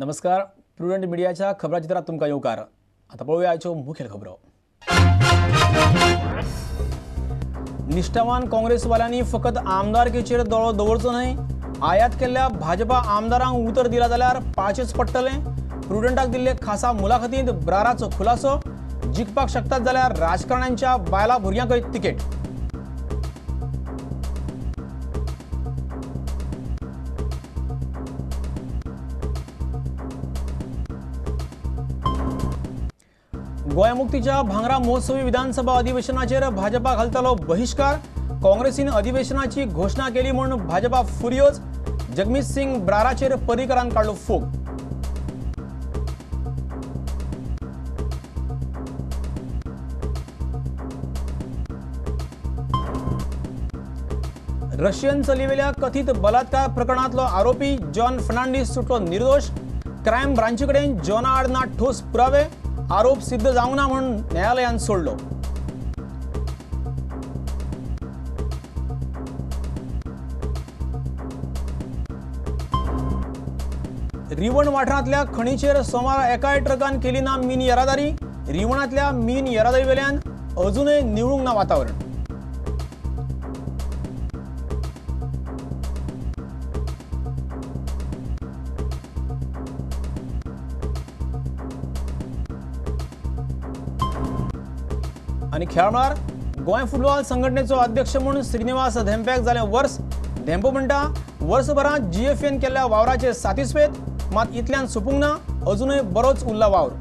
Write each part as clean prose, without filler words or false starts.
नमस्कार, प्रुडंट मिडियाच्या खबराचित्रात तुमका येवकार. आता पळोवया आयच्यो मुखेल खबरो. निष्ठावान काँग्रेसवाल्यांनी फकत आमदारकीचेर दोळो दवरचो न्हय, आयात केल्ल्या भाजपा आमदारांक उतर दिला जाल्यार पाचेच पडटले. प्रुडंटाक दिल्ले खासा मुलाखतींत ब्राराचो खुलासो. जिखपाक शकतात जाल्यार राजकारण्यांच्या बायला भुरग्यांकय तिकेट. गोंय मुक्तीच्या भांगरा महोत्सवी विधानसभा अधिवेशनाचेर भाजपा घालतलो बहिष्कार. काँग्रेसीन अधिवेशनाची घोषणा केली म्हूण भाजपा फुर्योज. जगमीत सिंग ब्राराचेर पर्रीकरान काडलो फोग. रशियन चलयेवेल्या कथित बलात्कार प्रकरणातलो आरोपी जॉन फर्नांडीस सुटलो निर्दोष. क्रायम ब्रांचीकडेन जॉना आड ना ठोस पुरावे. आरोप सिद्ध जावंक ना म्हणून न्यायालयान सोडलो. रिवण वाठारांतल्या खणीचेर सोमार एकाय ट्रकान केली ना मिन येरादारी. रिवणांतल्या मिन येरादारी वेल्यान अजूनय निवळूंक ना वातावरण. आणि खेळार गोंय फुटबॉल संघटनेचो अध्यक्ष म्हणून श्रीनिवास धेंप्याक जालें वर्स. धेंपो म्हणटा वर्सभरांत GFAन केल्ल्या वावराचे सातिस्फेत, मात इतल्यान सोपूंक ना, अजूनय बरोच उरला वावर.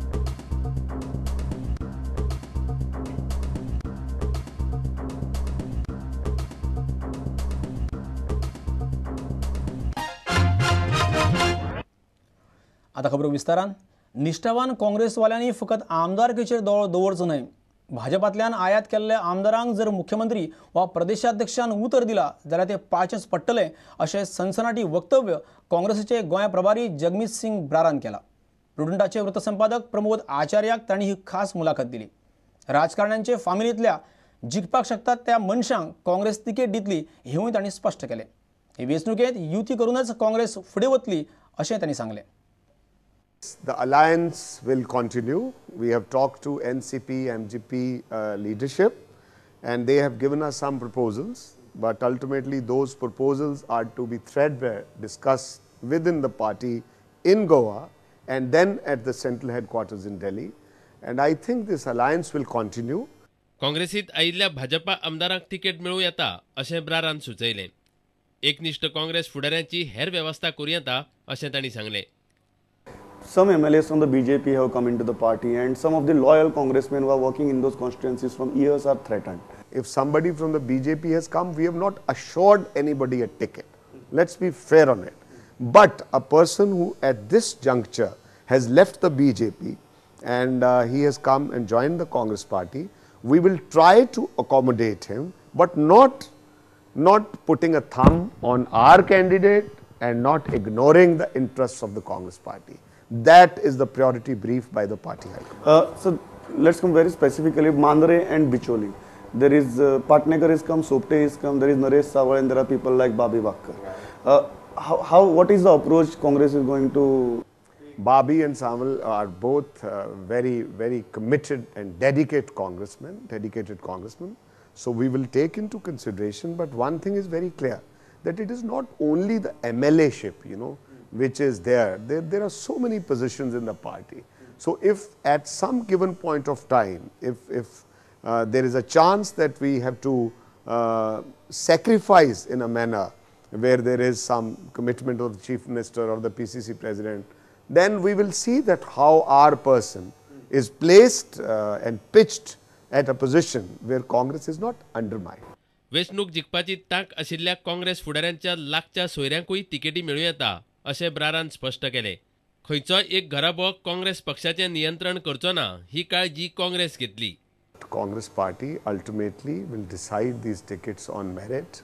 आता खबर विस्तारान. निष्ठावान काँग्रेसवाल्यांनी फकत आमदारकीचेर दोळो दवरचो न्हय, भाजपांतल्यान आयात केल्ल्या आमदारांक जर मुख्यमंत्री वा प्रदेशाध्यक्षान उतर दिला जाल्यार ते पाचेच पडटले, अशें सनसनाटी वक्तव्य काँग्रेसीचे गोंय प्रभारी जगमीत सिंग ब्रारान केला. प्रुडंटाचे वृत्तसंपादक प्रमोद आचार्याक तांणी ही खास मुलाखत दिली. राजकारण्यांचे फामिलींतल्या जिखपाक शकतात त्या मनशांक काँग्रेस तिकेट दितली हेवूय तांणी स्पश्ट केलें. हे वेंचणुकेंत युती करूनच काँग्रेस फुडें वतली अशें तांणी सांगलें. The alliance will continue. We have talked to NCP, MGP leadership, and they have given us some proposals, but ultimately those proposals are to be threadbare discussed within the party in Goa and then at the central headquarters in Delhi. And I think this alliance will continue. काँग्रेसीत आयिल्ल्या भाजपा आमदारांक ticket मेळूं येता अशें ब्रारान सुचयलें. एकनिश्ठ काँग्रेस फुडाऱ्यांची हेर वेवस्था करूं येता अशें तांणी सांगलें. Some MLAs from the BJP have come into the party, and some of the loyal congressmen who are working in those constituencies from years are threatened. If somebody from the BJP has come, we have not assured anybody a ticket. Let's be fair on it. But a person who at this juncture has left the BJP and he has come and joined the Congress party, we will try to accommodate him, but not putting a thumb on our candidate and not ignoring the interests of the Congress party. That is the priority brief by the party. So let's come very specifically, Mandre and Bicholi. There is Patnekar has come, Sopte has come, there is Naresh Sawal, and there are people like Babi Bakkar. What is the approach Congress is going to? Babi and Sawal are both very committed and dedicated congressmen. So we will take into consideration, but one thing is very clear, that it is not only the MLA-ship, which is there. There are so many positions in the party. So if at some given point of time, if there is a chance that we have to sacrifice in a manner where there is some commitment of the Chief Minister or the PCC President, then we will see that how our person is placed and pitched at a position where Congress is not undermined. वेंचणूक जिखपाची तांक आशिल्ल्या काँग्रेस फुडाऱ्यांच्या लागच्या सोयऱ्यांकूय तिकेटी मेळूं येता अशें ब्रारान स्पश्ट केलें. खंयचोय एक घराबो काँग्रेस पक्षाचें नियंत्रण करचो ना ही काळजी काँग्रेस घेतली. Congress party ultimately will decide these tickets on merit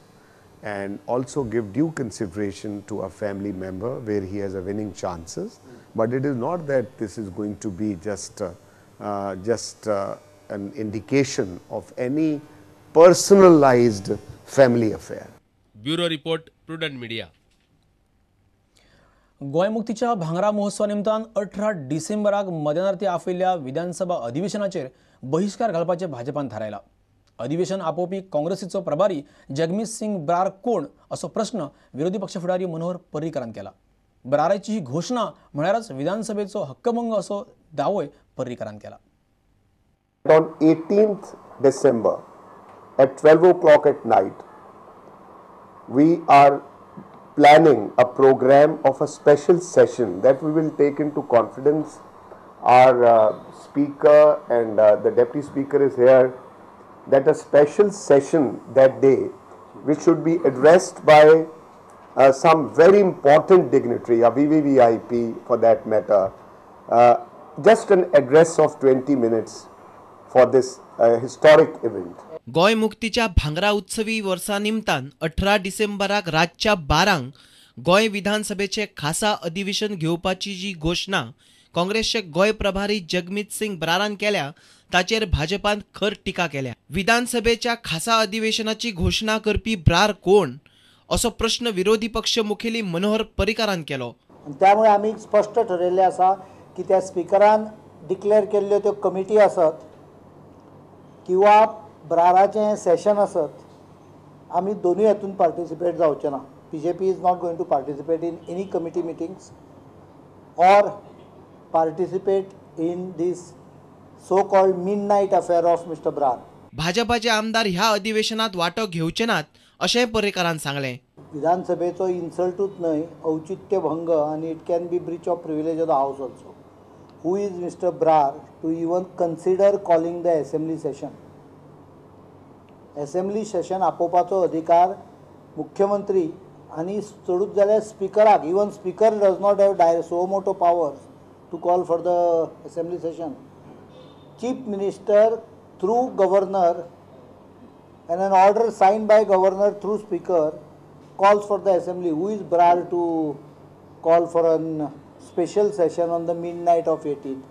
and also give due consideration to a family member where he has a winning chances. But it is not that this is going to be just an indication of any personalized family affair. Bureau report, prudent media. Goa मुक्तीच्या भांगरा महोत्सवा निमतान 18 डिसेंबराक मध्यानर्थी आफयल्ल्या विधानसभा अधिवेशनाचेर बहिष्कार घालपाचें भाजपान थारायला. अधिवेशन आपोवपी काँग्रेसीचो प्रभारी जगमीत सिंग ब्रार कोण असो प्रश्न विरोधी पक्ष फुडारी मनोहर पर्रीकारान केला. ब्राराची ही घोषणा म्हळ्यारच विधानसभेचो हक्कभंग असो दावोय पर्रीकारान केला. On 18th December at 12 o'clock at night, we are planning a program of a special session that we will take into confidence. Our speaker and the deputy speaker is here. That a special session that day, which should be addressed by some very important dignitary, a VVVIP for that matter, just an address of 20 minutes for this historic event. Goa मुक्तीच्या भांगरा उत्सवी वर्सा निमतान 18 डिसेंबराक रातच्या 12 गोंय विधानसभेचे खासा अधिवेशन घेवपाची जी घोषणा काँग्रेसचे गोंय प्रभारी जगमीत सिंग ब्रारान केल्या ताचेर भाजपान खर टिका केल्या. विधानसभेच्या खासा अधिवेशनाची घोषणा करपी ब्रार कोण असो प्रश्न विरोधी पक्ष मुखेली मनोहर पर्रीकारान केलो. त्यामुळे आम्ही स्पष्ट ठरयल्लें आसा की त्या स्पिकरान डिक्लेअर केल्ल्यो त्यो कमिटी आसत किंवा ब्राराचें सेशन आसत, आमी दोनूय हातून पार्टिसिपेट जावचें ना. BJP is not going to participate in any committee meetings or participate in this so-called midnight affair of Mr. Brar. भाजपाचे आमदार ह्या अधिवेशनात वांटो घेवचे नात अशें पर्रीकारान सांगलें. विधानसभेचो इन्सल्टूच न्हय, औचित्य भंग आणि it can be breach of privilege of the house also. Who is mister Brar to even consider calling the assembly session? Assembly session आपोवपाचो अधिकार मुख्यमंत्री आणि चडूच जाल्यार स्पिकराक. Even speaker does not have so मोटो powers to call for the assembly session. Chief minister through governor and an order signed by governor through speaker calls for the assembly. Who is Brar to call for a special session on the midnight of 18th?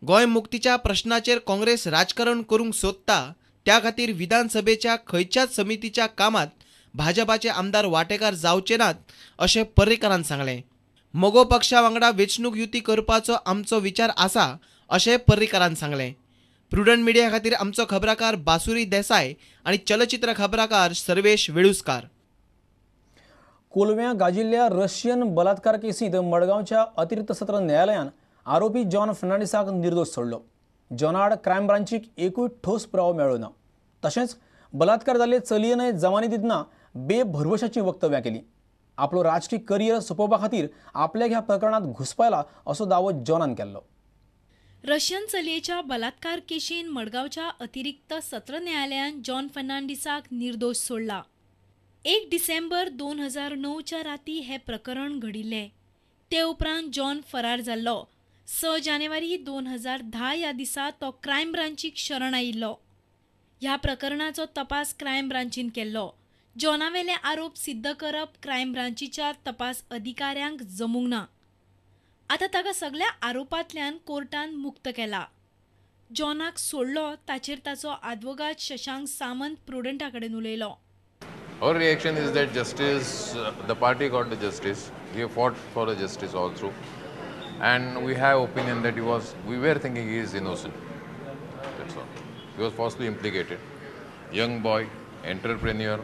Goa मुक्तीच्या प्रश्नाचेर Congress राजकारण करूंक सोदता त्या खातीर विधानसभेच्या खंयच्याच समितीच्या कामात भाजपाचे आमदार वांटेकार जावचे नात अशें पर्रीकारान सांगलें. मोगो पक्षा वांगडा वेंचणूक युती करपाचो आमचो विचार आसा अशें पर्रीकारान सांगलें. प्रुडंट मिडिया खातीर आमचो खबराकार बासुरी देसाय आणि चलचित्र खबराकार सर्वेश वेळुस्कार. कोलव्यां गाजिल्ल्या रशियन बलात्कार केसींत मडगांवच्या अतिरिक्त सत्र न्यायालयान आरोपी जॉन फर्नांडिसाक निर्दोष सोडलो. जॉना आड क्रायम ब्रांचीक एकूय ठोस पुरावो मेळ्ळो ना. तशेंच बलात्कार जाल्ले चलयेनय जमानी दितना बेभरवशाची वक्तव्यां केली. आपलो राजकीय करियर सोंपोवपा खातीर आपल्याक ह्या प्रकरणात घुस्पायला असो दावो जॉनान केल्लो. रशियन चलयेच्या बलात्कार केशीन मडगांवच्या अतिरिक्त सत्र न्यायालयान जॉन फर्नांडिसाक निर्दोष सोडला. 1 डिसेंबर 2009च्या राती हे प्रकरण घडिल्ले. ते उपरांत जॉन फरार जाल्लो. 6 जानेवारी 2010 ह्या दिसा तो क्रायम ब्रांचीक शरण आयिल्लो. ह्या प्रकरणाचो तपास क्रायम ब्रांचीन केल्लो. जॉनावेले आरोप सिद्ध करप क्रायम ब्रांचीच्या तपास अधिकाऱ्यांक जमूंक ना. आता ताका सगळ्या आरोपांतल्यान कोर्टान मुक्त केला. जॉनाक सोडलो ताचेर ताचो आदवोगाद शशांक सामंत प्रुडंटा कडेन उलयलो. Our reaction is that justice, the party got the justice. We have fought for the justice all through, and we have opinion that we were thinking he is innocent. That's all. He was falsely implicated. Young boy, entrepreneur,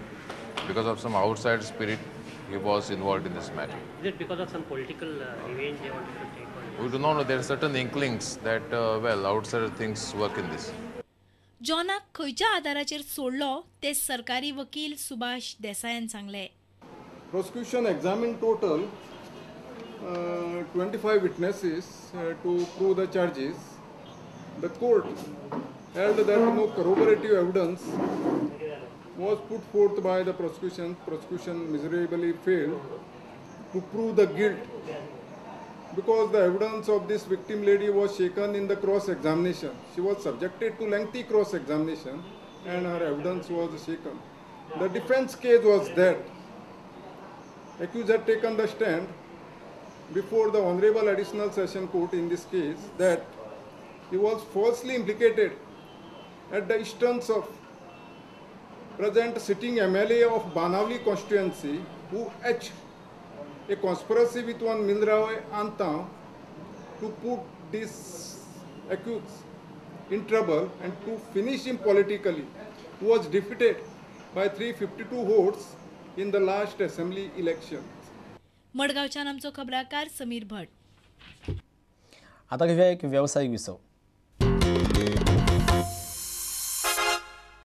because of some outside spirit, he was involved in this matter. Is it because of some political revenge they wanted to take on? We do not know. There are certain inklings that, outside things work in this. जॉनाक खंयच्या आधाराचेर सोडलो ते सरकारी वकील सुभाष देसायान सांगले. Prosecution examined total 25 witnesses to prove the charges. The court held that no corroborative evidence was put forth by the prosecution. Prosecution miserably failed to prove the guilt because the evidence of this victim lady was shaken in the cross-examination. She was subjected to lengthy cross-examination and her evidence was shaken. The defense case was that accused had taken the stand before the Honorable Additional Session Court in this case that he was falsely implicated at the instance of present sitting MLA of Banavli constituency who hatched a conspiracy with one Milroy Antam to put this accused in trouble and to finish him politically, who was defeated by 352 votes in the last assembly election. मडगावच्यान आमचो खबराकार समीर भट. आता घेऊया एक व्यावसायिक विसव.